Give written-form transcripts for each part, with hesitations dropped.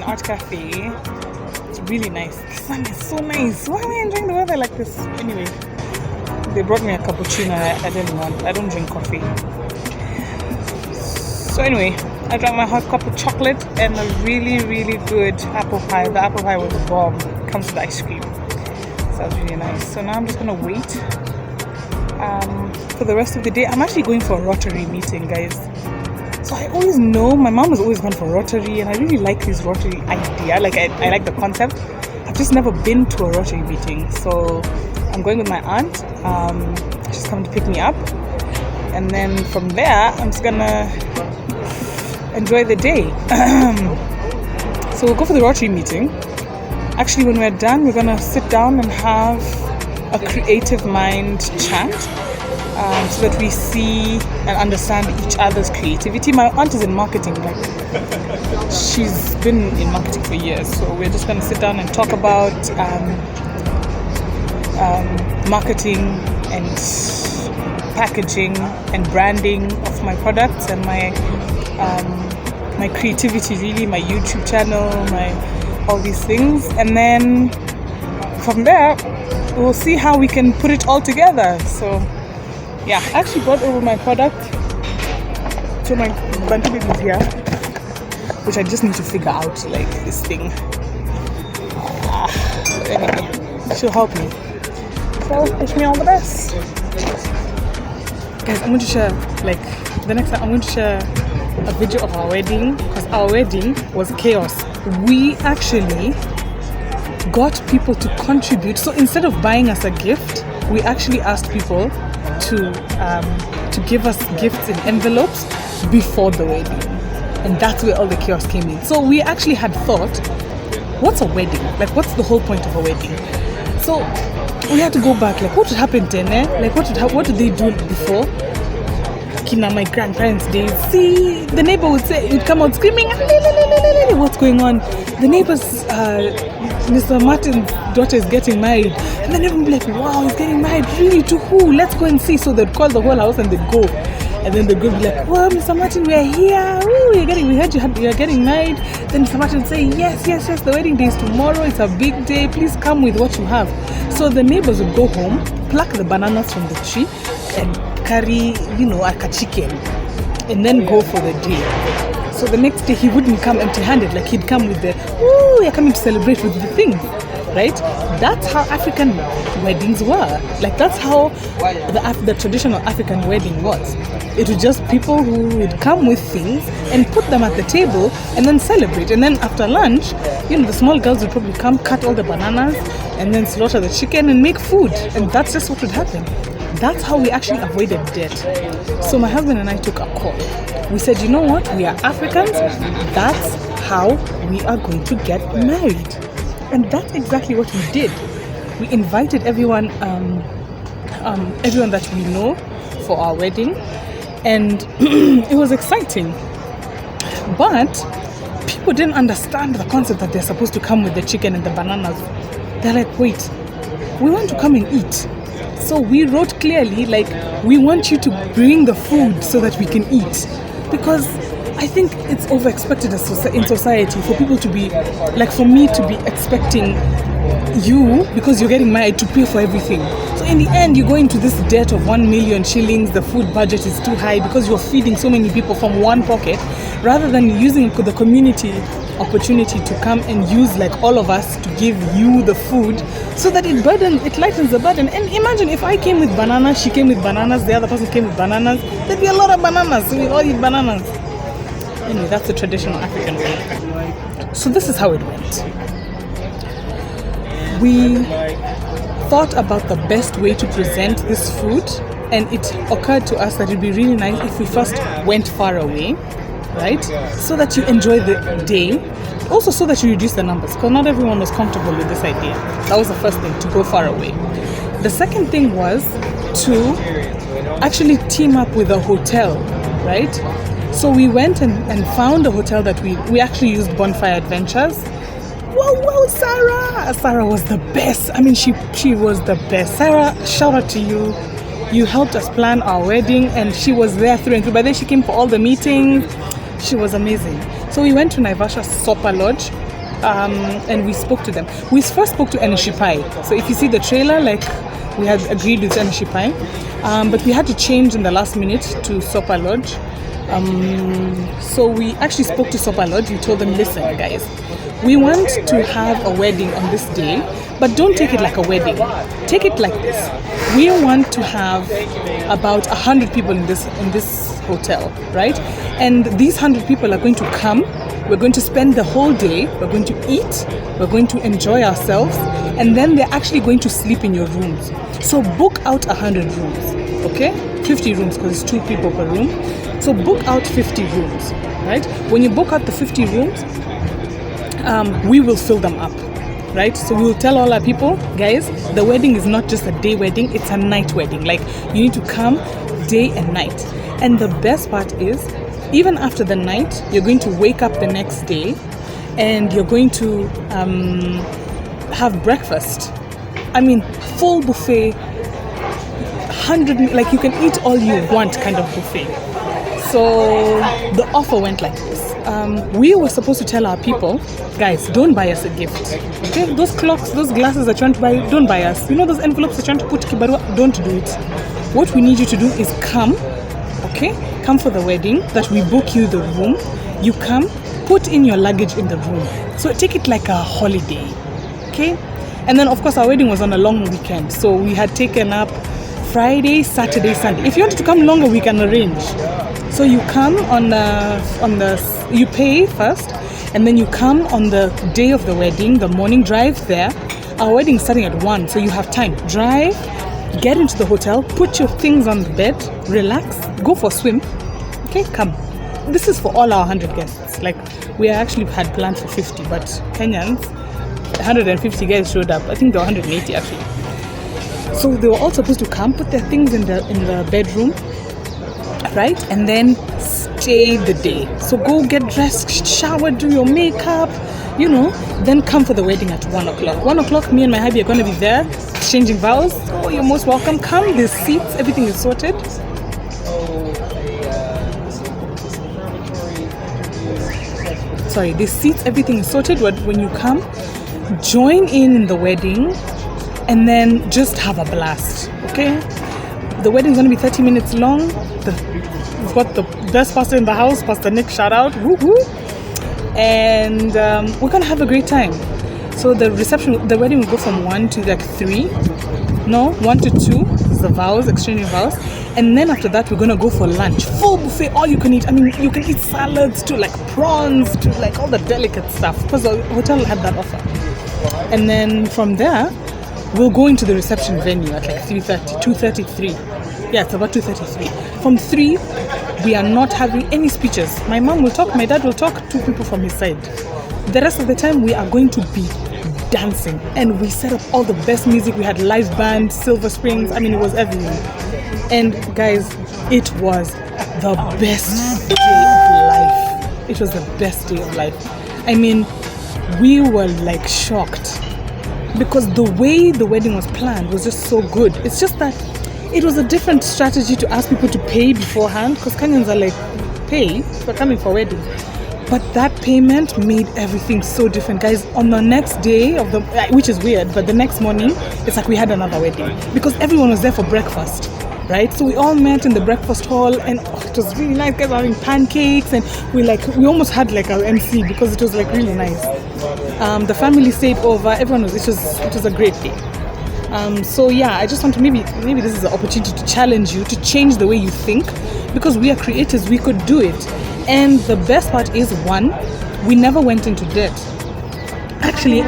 art cafe. It's really nice. The sun is so nice. Why am I enjoying the weather like this? Anyway, they brought me a cappuccino. I didn't want. I don't drink coffee. So anyway, I drank my hot cup of chocolate and a really, really good apple pie. The apple pie was bomb. It comes with ice cream. So that was really nice. So now I'm just gonna wait for the rest of the day. I'm actually going for a Rotary meeting, guys. So I always know, my mom has always gone for Rotary, and I really like this Rotary idea. Like I like the concept. I've just never been to a Rotary meeting. So I'm going with my aunt. She's coming to pick me up. And then from there, I'm just gonna enjoy the day. So we'll go for the Rotary meeting. Actually, when we're done, we're gonna sit down and have a creative mind chat, so that we see and understand each other's creativity. My aunt is in marketing, like she's been in marketing for years. So we're just gonna sit down and talk about marketing and packaging and branding of my products and my creativity, really, my YouTube channel, all these things. And then from there we'll see how we can put it all together. So yeah, I actually brought over my product. So my Bantu baby is here, which I just need to figure out, like, this thing. Anyway, she'll help me. So wish me all the best. Guys, I'm going to share, like, the next time I'm going to share a video of our wedding, because our wedding was chaos. We actually got people to contribute. So instead of buying us a gift, we actually asked people to give us gifts in envelopes before the wedding, and that's where all the chaos came in. So we actually had thought, what's a wedding? Like, what's the whole point of a wedding? So we had to go back, like, what would happen then? Like, what did they do before? Kina, my grandparents' days. See, the neighbor would come out screaming, what's going on? The neighbor's Mr. Martin's daughter is getting married, and then everyone would be like, wow, he's getting married, really? To who? Let's go and see. So they'd call the whole house and they'd go, and then they'd go be like, well, Mr. Martin, we're here. We heard you're getting married. Then Mr. Martin would say, yes, the wedding day is tomorrow, it's a big day, please come with what you have. So the neighbors would go home, pluck the bananas from the tree and carry, a chicken, and then go for the day. So the next day he wouldn't come empty-handed, like he'd come with you're coming to celebrate with the things, right? That's how African weddings were. Like, that's how the traditional African wedding was. It was just people who would come with things and put them at the table and then celebrate. And then after lunch, the small girls would probably come, cut all the bananas, and then slaughter the chicken and make food. And that's just what would happen. That's how we actually avoided debt. So my husband and I took a call. We said, you know what? We are Africans. That's how we are going to get married. And that's exactly what we did. We invited everyone that we know for our wedding. And it was exciting. But people didn't understand the concept that they're supposed to come with the chicken and the bananas. They're like, wait, we want to come and eat. So we wrote clearly, like, we want you to bring the food so that we can eat. Because I think it's over-expected in society for people to be, like, for me to be expecting you, because you're getting married, to pay for everything. So in the end, you go into this debt of 1 million shillings, the food budget is too high because you're feeding so many people from one pocket, rather than using the community opportunity to come and use, like, all of us to give you the food, so that it lightens the burden. And imagine if I came with bananas, she came with bananas, the other person came with bananas, there'd be a lot of bananas, so we all eat bananas. Anyway, that's the traditional African way. So this is how it went. We thought about the best way to present this food, and it occurred to us that it'd be really nice if we first went far away, right? So that you enjoy the day, also so that you reduce the numbers, because not everyone was comfortable with this idea. That was the first thing, to go far away. The second thing was to actually team up with a hotel, right? So we went and found a hotel that we actually used Bonfire Adventures. Wow, Sarah! Sarah was the best. I mean, she was the best. Sarah, shout out to you. You helped us plan our wedding, and she was there through and through. By then, she came for all the meetings. She was amazing. So we went to Naivasha Sopa Lodge. and we spoke to them. We first spoke to Enishipai. So if you see the trailer, like we had agreed with Enishipai, but we had to change in the last minute to Sopa Lodge. So we actually spoke to Sopa Lodge. We told them, listen guys, we want to have a wedding on this day, but don't take it like a wedding. Take it like this. We want to have about 100 people in this hotel, right? And these 100 people are going to come. We're going to spend the whole day. We're going to eat. We're going to enjoy ourselves. And then they're actually going to sleep in your rooms. So book out 100 rooms, okay? 50 rooms because it's 2 people per room. So book out 50 rooms, right? When you book out the 50 rooms, we will fill them up, right? So we will tell all our people, guys, the wedding is not just a day wedding, it's a night wedding. Like, you need to come day and night. And the best part is, even after the night, you're going to wake up the next day and you're going to have breakfast. I mean, full buffet, 100, like you can eat all you want kind of buffet. So the offer went like this. We were supposed to tell our people, guys, don't buy us a gift. Okay, those clocks, those glasses that you want to buy, don't buy us. You know those envelopes that you want to put kibarua, don't do it. What we need you to do is come, okay? Come for the wedding, that we book you the room. You come, put in your luggage in the room. So take it like a holiday, okay? And then of course our wedding was on a long weekend. So we had taken up Friday, Saturday, Sunday. If you wanted to come longer, we can arrange. So you come you pay first, and then you come on the day of the wedding, the morning drive there. Our wedding is starting at 1, so you have time. Drive, get into the hotel, put your things on the bed, relax, go for a swim. Okay, come. This is for all our 100 guests. Like, we actually had planned for 50, but Kenyans, 150 guys showed up. I think there were 180 actually. So they were all supposed to come, put their things in the bedroom, right? And then stay the day. So go get dressed, shower, do your makeup, you know, then come for the wedding at 1 o'clock. 1 o'clock, me and my hubby are going to be there exchanging vows. Oh, you're most welcome. Come, there's seats, everything is sorted. Sorry, there's seats, everything is sorted. When you come, join in the wedding and then just have a blast, okay? The wedding's going to be 30 minutes long. We've got the best pastor in the house, Pastor Nick, shout out, woohoo! And we're going to have a great time. So the wedding will go from 1 to like 3. No, 1 to 2 is the vows, exchanging vows. And then after that, we're going to go for lunch. Full buffet, all you can eat. I mean, you can eat salads to like prawns to like all the delicate stuff. Because the hotel had that offer. And then from there, we'll go into the reception venue at like 3:30, 2:33. Yeah, it's about 2:33. From 3, we are not having any speeches. My mom will talk, my dad will talk, 2 people from his side. The rest of the time, we are going to be dancing. And we set up all the best music. We had live band, Silver Springs. I mean, it was everything. And guys, it was the best day of life. It was the best day of life. I mean, we were like shocked. Because the way the wedding was planned was just so good. It's just that it was a different strategy to ask people to pay beforehand, because Kenyans are like, pay for coming for a wedding. But that payment made everything so different. Guys, on the next day of the, which is weird, but the next morning, it's like we had another wedding. Because everyone was there for breakfast, right? So we all met in the breakfast hall, and it was really nice. Guys were having pancakes, and we almost had like our MC because it was like really nice. The family stayed over. It was a great day. So yeah, I just want to maybe this is an opportunity to challenge you to change the way you think, because we are creators, we could do it. And the best part is, 1, we never went into debt. Actually,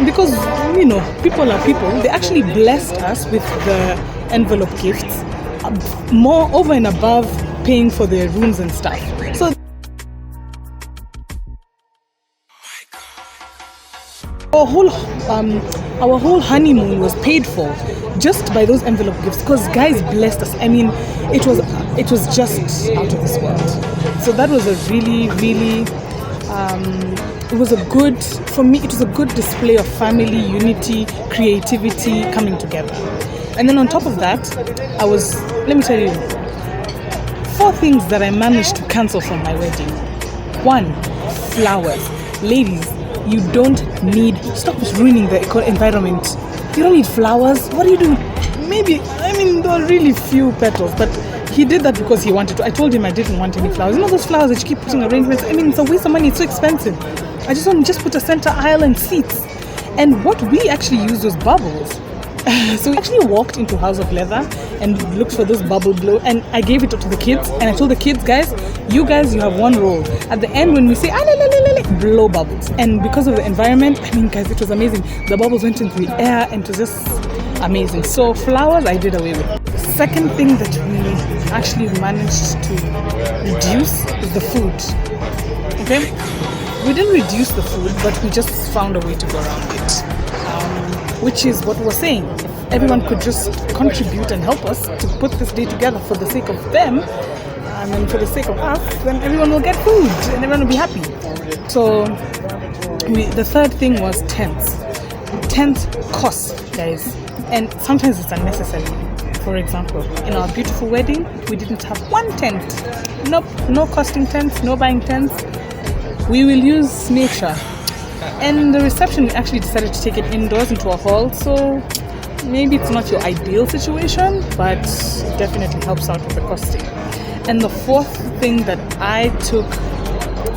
because you know, people are people, they actually blessed us with the envelope gifts, more over and above paying for their rooms and stuff. So our whole honeymoon was paid for just by those envelope gifts, because guys blessed us. I mean, it was just out of this world. So that was a really, really it was a good display of family unity, creativity coming together. And then on top of that, let me tell you 4 things that I managed to cancel from my wedding. 1, flowers. Ladies, you don't need, stop ruining the environment. You don't need flowers. What do you do? Maybe, there are really few petals, but he did that because he wanted to. I told him I didn't want any flowers. You know those flowers that you keep putting arrangements? It's a waste of money. It's so expensive. I just want to put a center aisle and seats. And what we actually used was bubbles. So we actually walked into House of Leather and looked for this bubble blow, and I gave it to the kids, and I told the kids, guys, you have one role. At the end, when we say blow bubbles, and because of the environment, guys, it was amazing. The bubbles went into the air, and it was just amazing. So flowers, I did away with. The second thing that we actually managed to reduce is the food. Okay, we didn't reduce the food, but we just found a way to go around it. Which is what we're saying. If everyone could just contribute and help us to put this day together for the sake of them, and for the sake of us, then everyone will get food and everyone will be happy. So the third thing was tents. Tents cost, guys, and sometimes it's unnecessary. For example, in our beautiful wedding, we didn't have one tent. Nope, no costing tents, no buying tents. We will use nature. And the reception, we actually decided to take it indoors into a hall, so maybe it's not your ideal situation, but it definitely helps out with the costing. And the fourth thing that I took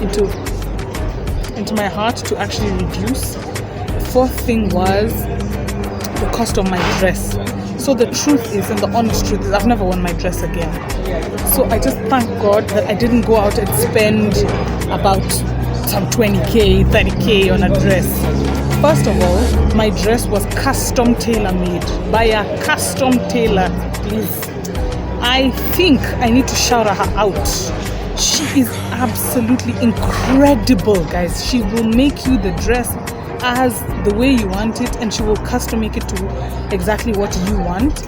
into my heart to actually reduce, the fourth thing was the cost of my dress. So the truth is, and the honest truth is, I've never worn my dress again. So I just thank God that I didn't go out and spend about some 20k, 30k on a dress. First of all, my dress was custom tailor-made by a custom tailor. Please, I think I need to shout her out. She is absolutely incredible, guys. She will make you the dress as the way you want it, and she will custom make it to exactly what you want.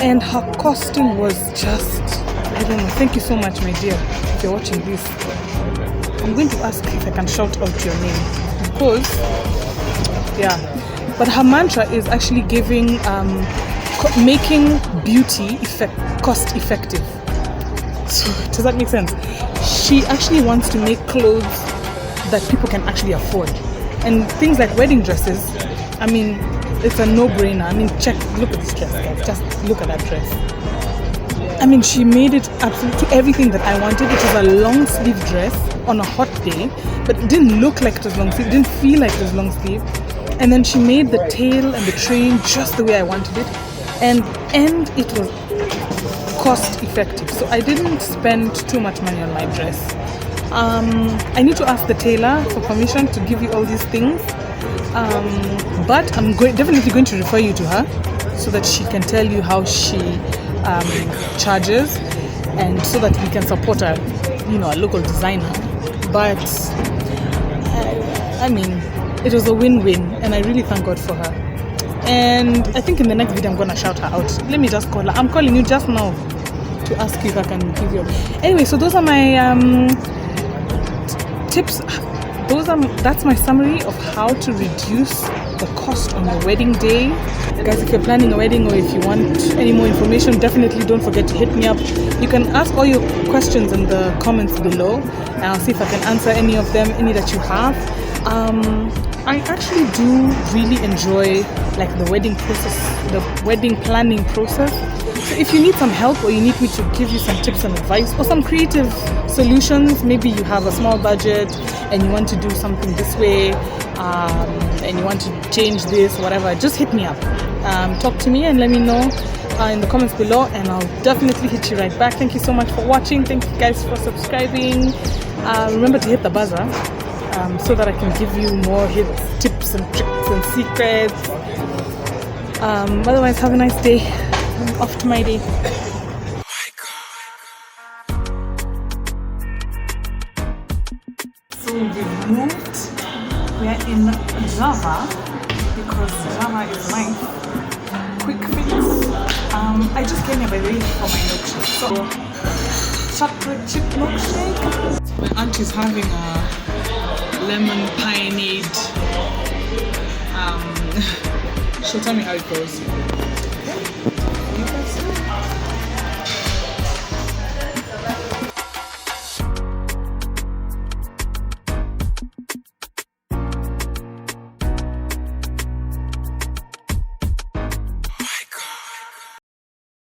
And her costing was just, I don't know. Thank you so much, my dear, if you're watching this. I'm going to ask if I can shout out your name, because but her mantra is actually giving making beauty cost effective. So does that make sense? She actually wants to make clothes that people can actually afford, and things like wedding dresses, it's a no-brainer. Look at this dress, guys. Just look at that dress. She made it absolutely everything that I wanted. It was a long sleeve dress on a hot day, but it didn't look like it was long sleeve. It didn't feel like it was long sleeve. And then she made the tail and the train just the way I wanted it, and it was cost effective. So I didn't spend too much money on my dress. I need to ask the tailor for permission to give you all these things, but I'm definitely going to refer you to her so that she can tell you how she charges, and so that we can support a local designer. But it was a win-win, and I really thank God for her. And I think in the next video I'm gonna shout her out. Let me just call her. I'm calling you just now to ask you if I can give you. Anyway, so those are my tips. That's my summary of how to reduce the cost on your wedding day. Guys, if you're planning a wedding, or if you want any more information, definitely don't forget to hit me up. You can ask all your questions in the comments below, and I'll see if I can answer any of them, any that you have. I actually do really enjoy the wedding process, the wedding planning process. So if you need some help, or you need me to give you some tips and advice, or some creative solutions, maybe you have a small budget and you want to do something this way, and you want to change this, whatever, just hit me up. Talk to me and let me know in the comments below, and I'll definitely hit you right back. Thank you so much for watching. Thank you guys for subscribing. Remember to hit the buzzer so that I can give you more hits, tips and tricks and secrets. Otherwise, have a nice day. I'm off to my day. So we've moved. We're in Java because Java is my quick fix. I just came here by the way for my milkshake. So chocolate chip milkshake. My aunt is having a lemon pioneered. She'll tell me how it goes.